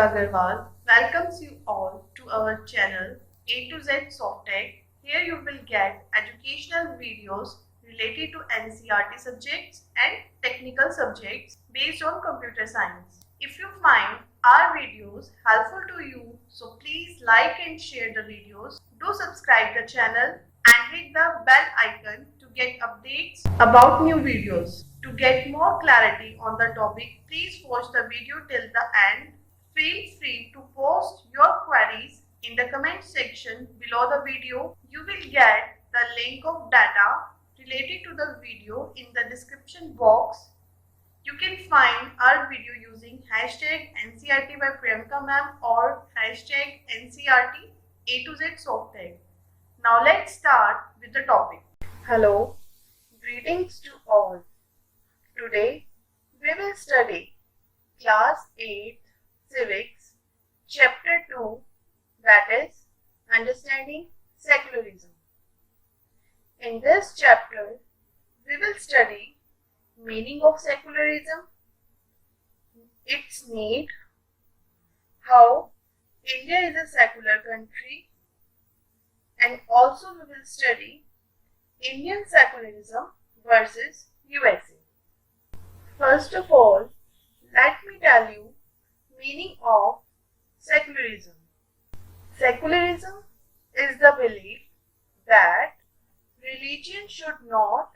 Agarwal welcomes you all to our channel A to Z Softech. Here you will get educational videos related to NCERT subjects and technical subjects based on computer science. If you find our videos helpful to you, so please like and share the videos. Do subscribe the channel and hit the bell icon to get updates about new videos. To get more clarity on the topic, please watch the video till the end. Feel free to post your queries in the comment section below the video. You will get the link of data related to the video in the description box. You can find our video using hashtag NCERT by Priyanka ma'am or hashtag NCERT A to Z Softech. Now let's start with the topic. Hello, greetings to all. Today we will study Class 8 Civics, Chapter 2, that is Understanding Secularism. In this chapter, we will study meaning of secularism, its need, how India is a secular country, and also we will study Indian secularism versus USA. First of all, let me tell you meaning of secularism. Secularism is the belief that religion should not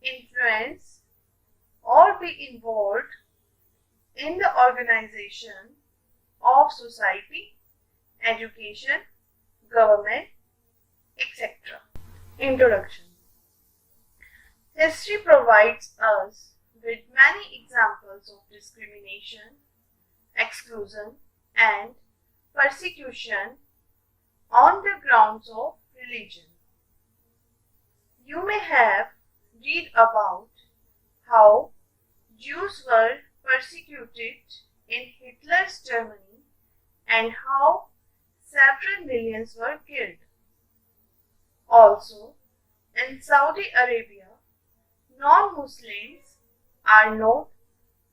influence or be involved in the organization of society, education, government, etc. Introduction. History provides us with many examples of discrimination, exclusion, and persecution on the grounds of religion. You may have read about how Jews were persecuted in Hitler's Germany and how several millions were killed. Also, in Saudi Arabia, non-Muslims are not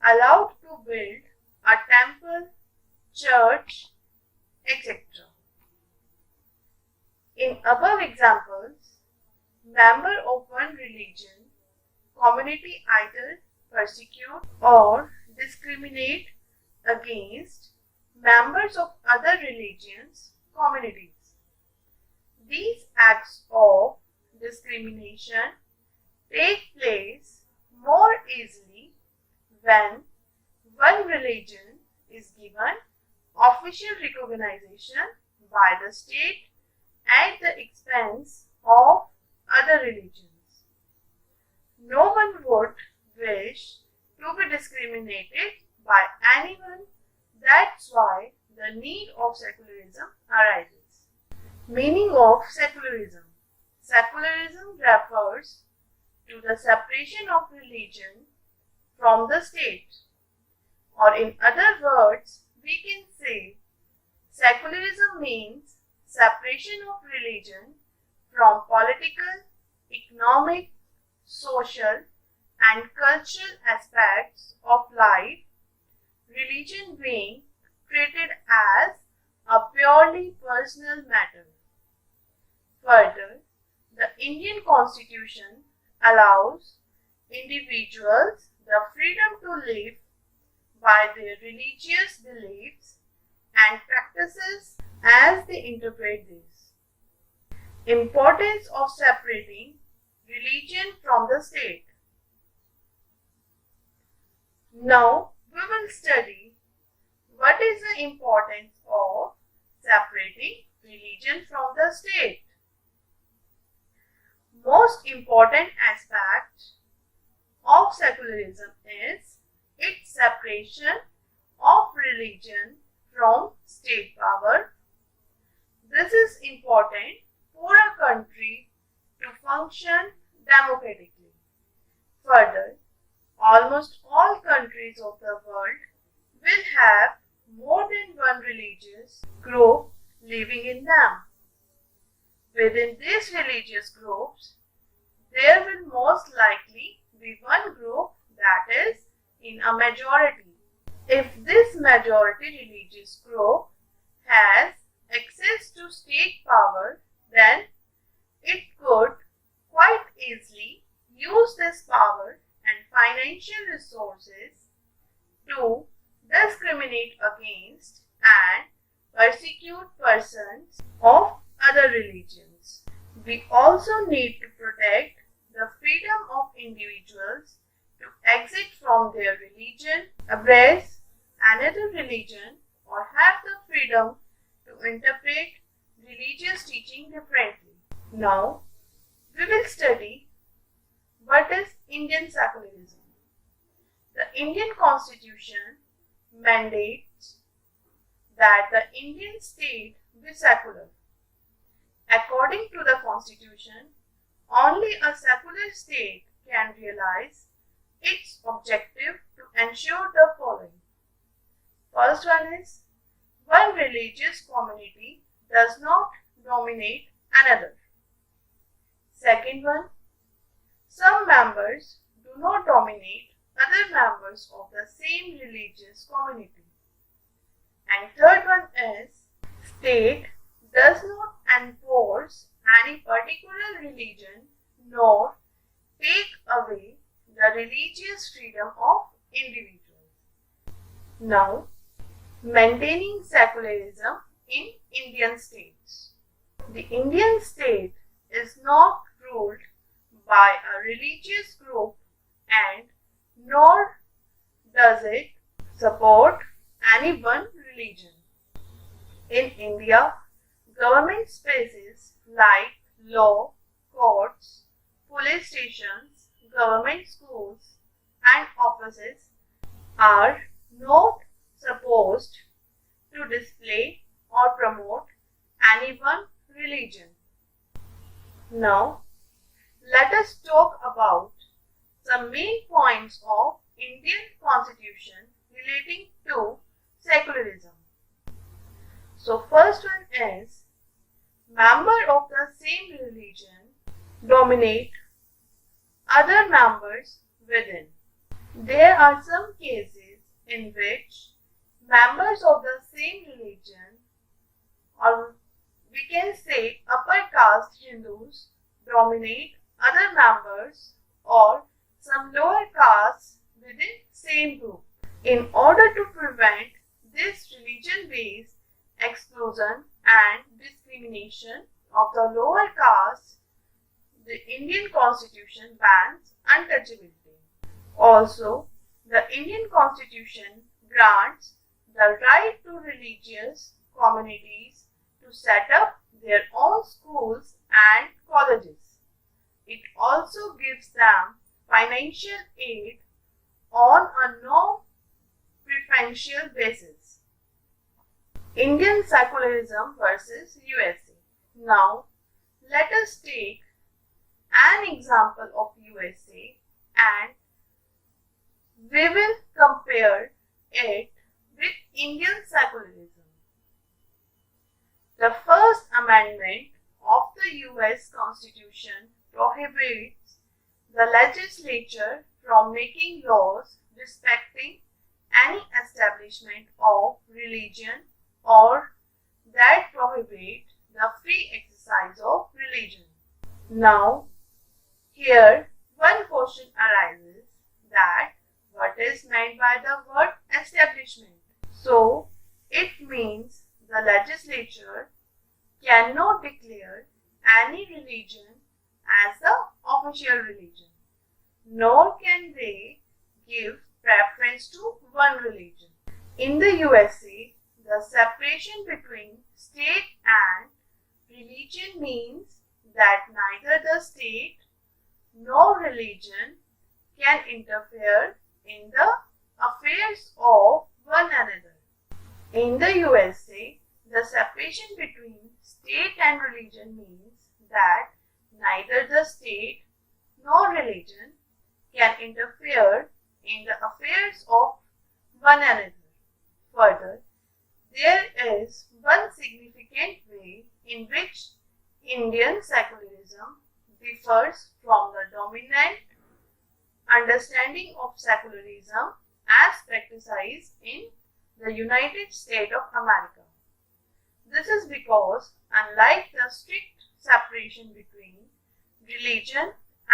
allowed to build a temple, church, etc. In above examples, members of one religion community either persecute or discriminate against members of other religions communities. These acts of discrimination take place more easily when one religion is given official recognition by the state at the expense of other religions. No one would wish to be discriminated by anyone. That's why the need of secularism arises. Meaning of secularism. Secularism refers to the separation of religion from the state. Or in other words, we can say secularism means separation of religion from political, economic, social, and cultural aspects of life, religion being treated as a purely personal matter. Further, the Indian Constitution allows individuals the freedom to live by their religious beliefs and practices as they interpret this. Importance of separating religion from the state. Now we will study what is the importance of separating religion from the state. Most important aspect of secularism is its separation of religion from state power. This is important for a country to function democratically. Further, almost all countries of the world will have more than one religious group living in them. Within these religious groups, there will most likely be one group that is in a majority. If this majority religious group has access to state power, then it could quite easily use this power and financial resources to discriminate against and persecute persons of other religions. We also need to protect the freedom of individuals to exit from their religion, embrace another religion, or have the freedom to interpret religious teaching differently. Now, we will study what is Indian secularism. The Indian Constitution mandates that the Indian state be secular. According to the Constitution, only a secular state can realize its objective to ensure the following. First one is, one religious community does not dominate another. Second one, some members do not dominate other members of the same religious community. And third one is, state does not enforce any particular religion nor take away the religious freedom of individuals. Now, maintaining secularism in Indian states. The Indian state is not ruled by a religious group and nor does it support any one religion. In India, government spaces like law, courts, police stations, government schools, and offices are not supposed to display or promote any one religion. Now, let us talk about some main points of Indian Constitution relating to secularism. So, first one is, members of the same religion dominate other members within. There are some cases in which members of the same religion, or we can say upper caste Hindus, dominate other members or some lower castes within same group. In order to prevent this religion-based exclusion and discrimination of the lower castes, the Indian Constitution bans untouchability. Also, the Indian Constitution grants the right to religious communities to set up their own schools and colleges. It also gives them financial aid on a non-preferential basis. Indian secularism versus USA. Now, let us take an example of USA and we will compare it with Indian secularism. The First Amendment of the US Constitution prohibits the legislature from making laws respecting any establishment of religion or that prohibit the free exercise of religion. Now, here one question arises that what is meant by the word establishment? So, it means the legislature cannot declare any religion as the official religion, nor can they give preference to one religion. In the USA, the separation between state and religion means that neither the state nor religion can interfere in the affairs of one another. In the USA, the separation between state and religion means that neither the state nor religion can interfere in the affairs of one another. Further, there is one significant way in which Indian secularism differs from the dominant understanding of secularism as practiced in the United States of America. This is because, unlike the strict separation between religion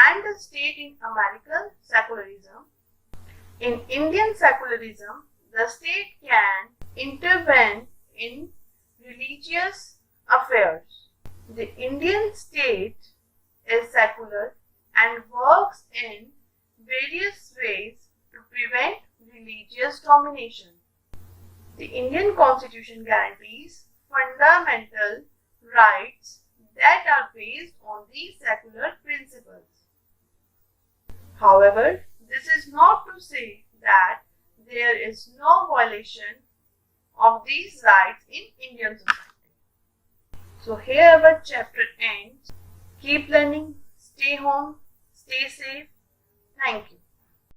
and the state in American secularism, in Indian secularism, the state can intervene in religious affairs. The Indian state is secular and works in various ways to prevent religious domination. The Indian Constitution guarantees fundamental rights that are based on these secular principles. However, this is not to say that there is no violation of these rights in Indian society. So here our chapter ends. Keep learning, stay home, stay safe. Thank you.